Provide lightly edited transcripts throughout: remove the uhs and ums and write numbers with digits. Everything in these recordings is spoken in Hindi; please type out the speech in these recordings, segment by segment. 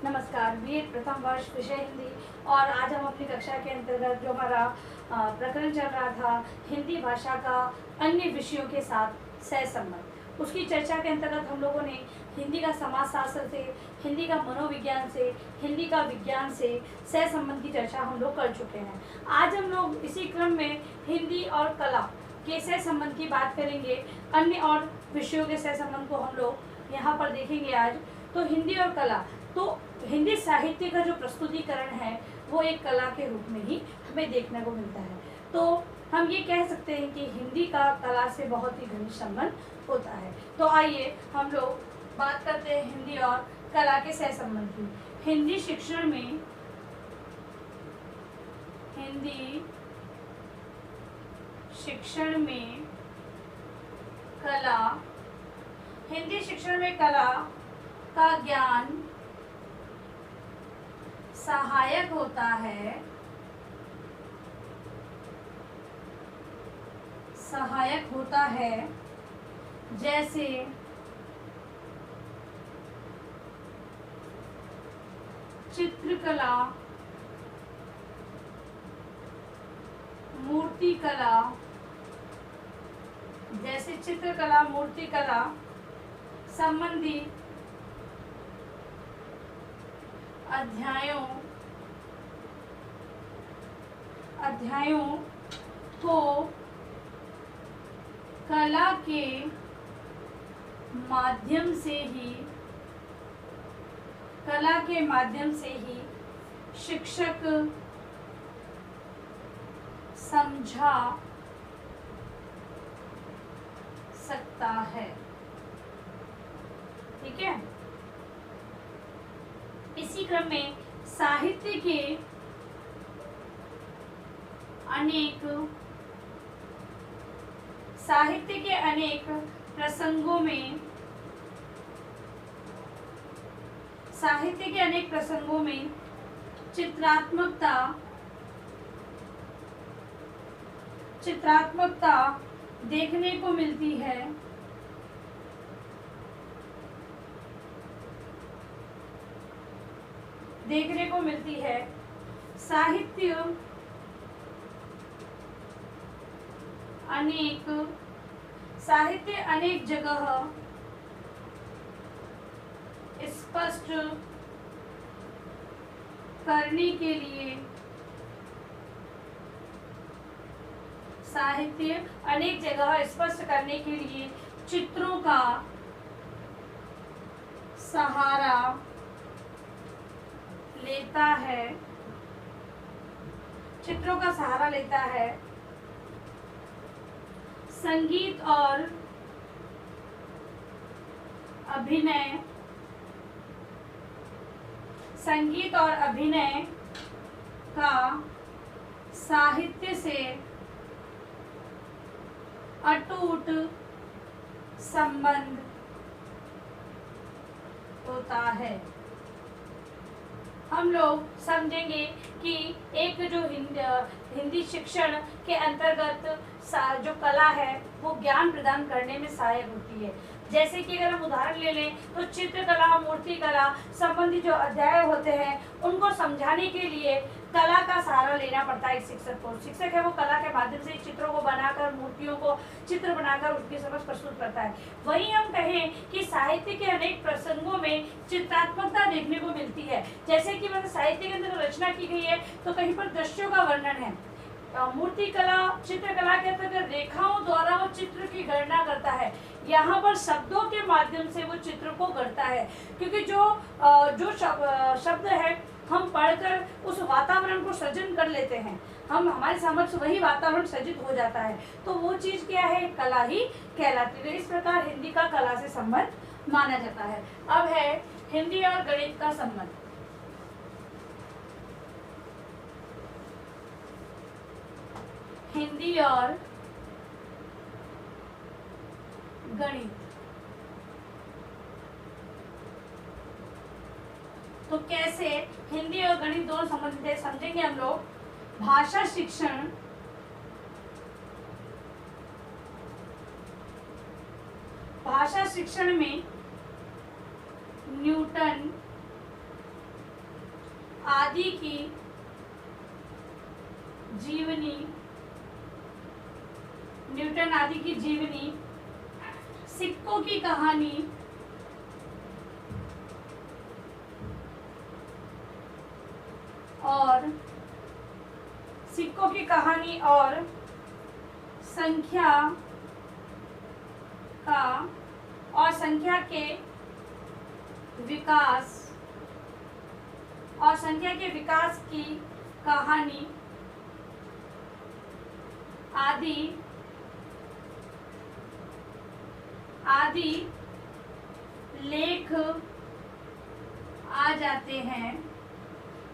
नमस्कार। बीएड प्रथम वर्ष विषय हिंदी। और आज हम अपनी कक्षा के अंतर्गत जो हमारा प्रकरण चल रहा था हिंदी भाषा का अन्य विषयों के साथ सहसंबंध, उसकी चर्चा के अंतर्गत हम लोगों ने हिंदी का समाजशास्त्र से, हिंदी का मनोविज्ञान से, हिंदी का विज्ञान से सहसंबंध की चर्चा हम लोग कर चुके हैं। आज हम लोग इसी क्रम में हिंदी और कला के सहसंबंध की बात करेंगे। अन्य और विषयों के सहसंबंध को हम लोग यहाँ पर देखेंगे आज। तो हिंदी और कला, तो हिंदी साहित्य का जो प्रस्तुतिकरण है वो एक कला के रूप में ही हमें देखने को मिलता है। तो हम ये कह सकते हैं कि हिंदी का कला से बहुत ही घनिष्ठ संबंध होता है। तो आइए हम लोग बात करते हैं हिंदी और कला के सहसंबंध की। हिंदी शिक्षण में कला हिंदी शिक्षण में कला का ज्ञान सहायक होता है जैसे चित्रकला, मूर्तिकला संबंधी अध्यायों को कला के माध्यम से ही शिक्षक समझा सकता है। ठीक है। इसी क्रम में साहित्य के अनेक प्रसंगों में चित्रात्मकता देखने को मिलती है। साहित्य अनेक जगह स्पष्ट करने के लिए चित्रों का सहारा लेता है। संगीत और अभिनय का साहित्य से अटूट संबंध होता है। हम लोग समझेंगे कि एक जो हिंदी शिक्षण के अंतर्गत जो कला है वो ज्ञान प्रदान करने में सहायक होती है। जैसे कि अगर हम उदाहरण ले लें तो चित्रकला, मूर्तिकला संबंधी जो अध्याय होते हैं उनको समझाने के लिए कला का सहारा लेना पड़ता है। शिक्षक है वो कला के माध्यम से चित्रों को बनाकर, मूर्तियों को चित्र बनाकर उसकी समझ प्रस्तुत करता है। वहीं हम कहें कि साहित्य के अनेक प्रसंगों में चित्रात्मकता देखने को मिलती है। जैसे कि मतलब साहित्य के अंदर रचना की गई है तो कहीं पर दृश्यों का वर्णन है। मूर्तिकला, चित्रकला के अंतर्गत रेखाओं द्वारा वो चित्र की गणना करता है। यहाँ पर शब्दों के माध्यम से वो चित्र को गढ़ता है, क्योंकि जो शब्द है हम पढ़कर उस वातावरण को सृजन कर लेते हैं। हमारे समक्ष वही वातावरण सृजित हो जाता है, तो वो चीज क्या है, कला ही कहलाती है। इस प्रकार हिंदी का कला से संबंध माना जाता है। अब है हिंदी और गणित का संबंध। हिंदी और गणित, तो कैसे हिंदी और गणित दोनों संबंधित है समझेंगे हम लोग। भाषा शिक्षण में न्यूटन आदि की जीवनी, न्यूटन आदि की जीवनी, सिक्कों की कहानी, और सिक्कों की कहानी और संख्या का और संख्या के विकास और संख्या के विकास की कहानी आदि आदि लेख आ जाते हैं,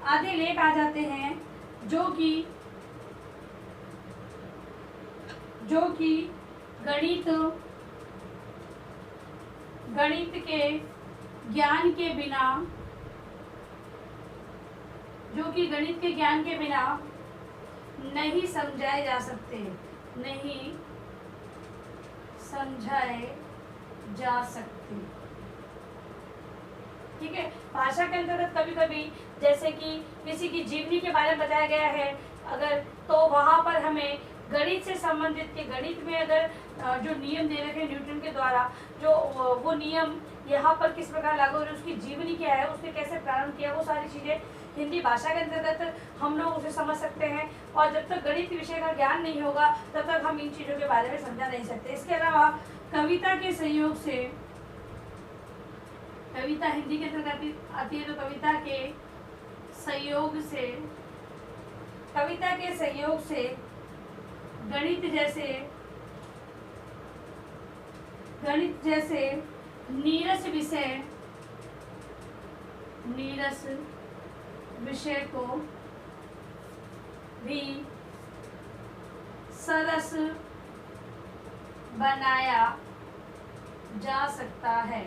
आदि लेख आ जाते हैं जो कि गणित के ज्ञान के बिना, जो कि गणित के ज्ञान के बिना नहीं समझाए जा सकते, नहीं समझाए जा सकते। ठीक है। भाषा के अंतर्गत कभी कभी जैसे कि किसी की जीवनी के बारे में बताया गया है अगर, तो वहां पर हमें गणित से संबंधित के गणित में अगर जो नियम दे रखे न्यूटन के द्वारा, जो वो नियम यहाँ पर किस प्रकार लागू हो रहे, उसकी जीवनी क्या है, उसने कैसे प्रारंभ किया, वो सारी चीजें हिंदी भाषा के अंतर्गत हम लोग उसे समझ सकते हैं। और जब तक गणित विषय का ज्ञान नहीं होगा तब तक हम इन चीजों के बारे में समझा नहीं सकते। इसके अलावा कविता के सहयोग से, कविता हिंदी के अंतर्गत आती है, तो कविता के सहयोग से गणित जैसे नीरस विषय को भी सरस बनाया जा सकता है।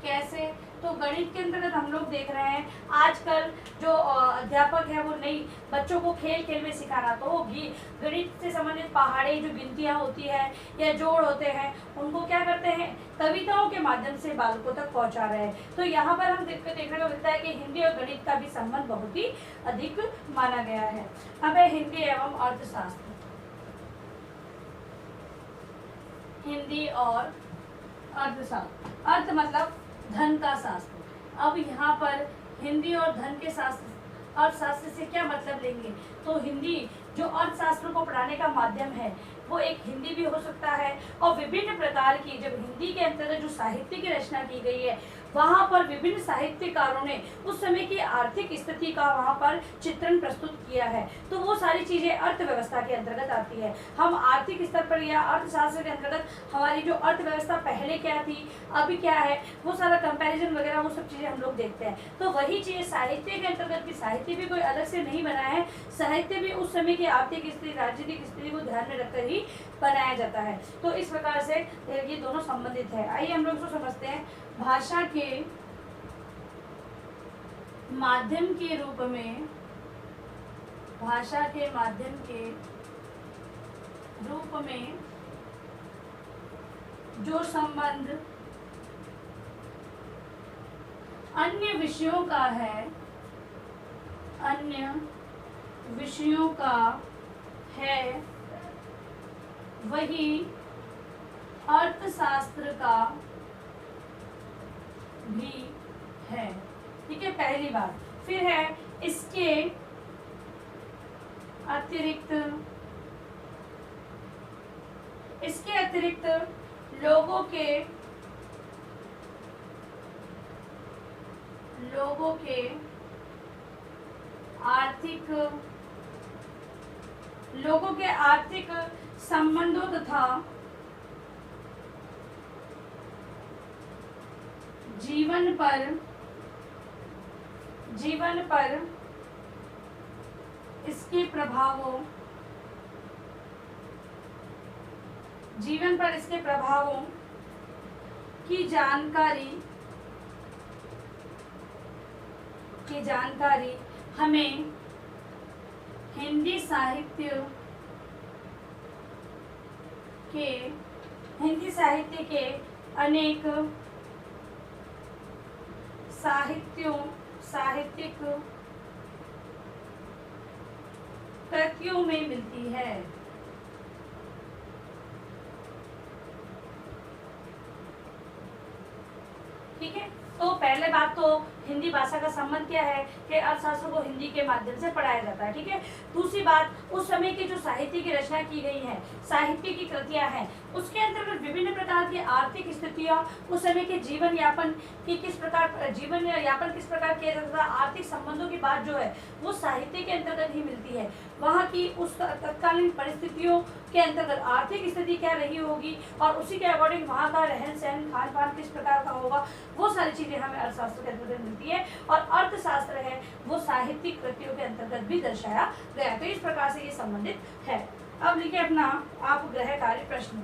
कैसे? तो गणित के अंतर्गत हम लोग देख रहे हैं आजकल जो अध्यापक है वो नई बच्चों को खेल खेल में सिखाना, तो वो गणित से संबंधित पहाड़ी जो गिनतियां होती है या जोड़ होते हैं उनको क्या करते हैं, कविताओं के माध्यम से बालकों तक पहुंचा रहे हैं। तो यहाँ पर हम देखने को मिलता है कि हिंदी और गणित का भी संबंध बहुत ही अधिक माना गया है। अब है हिंदी एवं अर्थशास्त्र। हिंदी और अर्थशास्त्र, अर्थ मतलब धन का शास्त्र। अब यहाँ पर हिंदी और धन के शास्त्र, अर्थशास्त्र से क्या मतलब लेंगे, तो हिंदी जो अर्थशास्त्र को पढ़ाने का माध्यम है वो एक हिंदी भी हो सकता है, और विभिन्न प्रकार की जब हिंदी के अंतर्गत जो साहित्य की रचना की गई है वहाँ पर विभिन्न साहित्यकारों ने उस समय की आर्थिक स्थिति का वहाँ पर चित्रण प्रस्तुत किया है, तो वो सारी चीज़ें अर्थव्यवस्था के अंतर्गत आती है। हम आर्थिक स्तर पर या अर्थशास्त्र के अंतर्गत हमारी जो अर्थव्यवस्था पहले क्या थी अभी क्या है वो सारा कंपैरिजन वगैरह वो सब चीज़ें हम लोग देखते हैं। तो वही चीज़ साहित्य के अंतर्गत भी, साहित्य भी कोई अलग से नहीं बना है, साहित्य भी उस समय की आर्थिक स्थिति, राजनीतिक स्थिति को ध्यान में रखकर ही बनाया जाता है। तो इस प्रकार से ये दोनों संबंधित है। आइए हम लोग इसको समझते हैं। भाषा के माध्यम के रूप में, भाषा के माध्यम के रूप में जो संबंध अन्य विषयों का है, अन्य विषयों का है, वही अर्थशास्त्र का भी है। ठीक है, पहली बात। फिर है इसके अतिरिक्त लोगों के आर्थिक संबंधों तथा जीवन पर इसके प्रभावों की जानकारी हमें हिंदी साहित्य के अनेक साहित्यिक कृतियों में मिलती है। ठीक है, तो पहले बात तो हिंदी भाषा का संबंध क्या है कि अर्थशास्त्र को हिंदी के माध्यम से पढ़ाया जाता है। ठीक है, दूसरी बात, उस समय की जो साहित्य की रचना की गई है, साहित्य की कृतियां हैं, उसके अंतर्गत विभिन्न प्रकार की आर्थिक स्थितियां, उस समय के जीवन यापन की किस प्रकार जीवन यापन किस प्रकार किया जाता था, आर्थिक संबंधों की बात जो है वो साहित्य के अंतर्गत ही मिलती है। वहाँ की उस तत्कालीन परिस्थितियों के अंतर्गत आर्थिक स्थिति क्या रही होगी और उसी के अकॉर्डिंग वहाँ का रहन सहन खान पान किस प्रकार का होगा, वो सारी चीजें हमें अर्थशास्त्र के अंतर्गत मिलती है। और अर्थशास्त्र है वो साहित्यिक कृतियों के अंतर्गत भी दर्शाया गया। तो इस प्रकार से ये संबंधित है। अब लिखिए अपना आप गृह कार्य प्रश्न।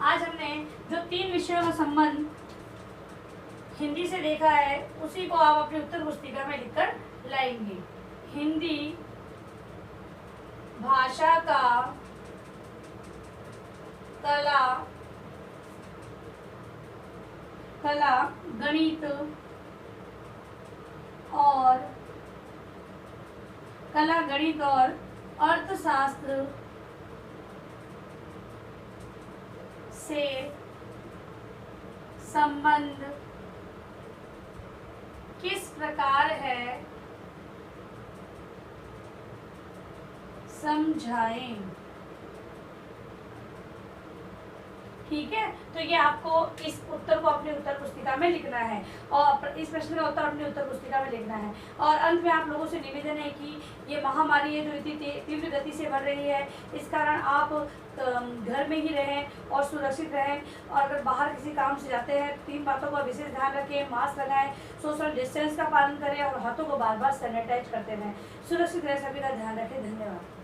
आज हमने जो 3 विषयों का संबंध हिंदी से देखा है उसी को आप अपनी उत्तर पुस्तिका में लिखकर लाएंगे। हिंदी भाषा का कला गणित और अर्थशास्त्र से संबंध किस प्रकार है, समझाएं। ठीक है, तो ये आपको इस उत्तर को अपनी उत्तर पुस्तिका में लिखना है और इस प्रश्न का उत्तर अपनी उत्तर पुस्तिका में लिखना है। और अंत में आप लोगों से निवेदन है कि ये महामारी है जो इतनी तीव्र गति से बढ़ रही है, इस कारण आप घर में ही रहें और सुरक्षित रहें। और अगर बाहर किसी काम से जाते हैं 3 बातों का विशेष ध्यान रखें। मास्क लगाएं, सोशल डिस्टेंस का पालन करें और हाथों को बार बार सैनिटाइज करते रहें। सुरक्षित रहें, सभी का ध्यान रखें। धन्यवाद।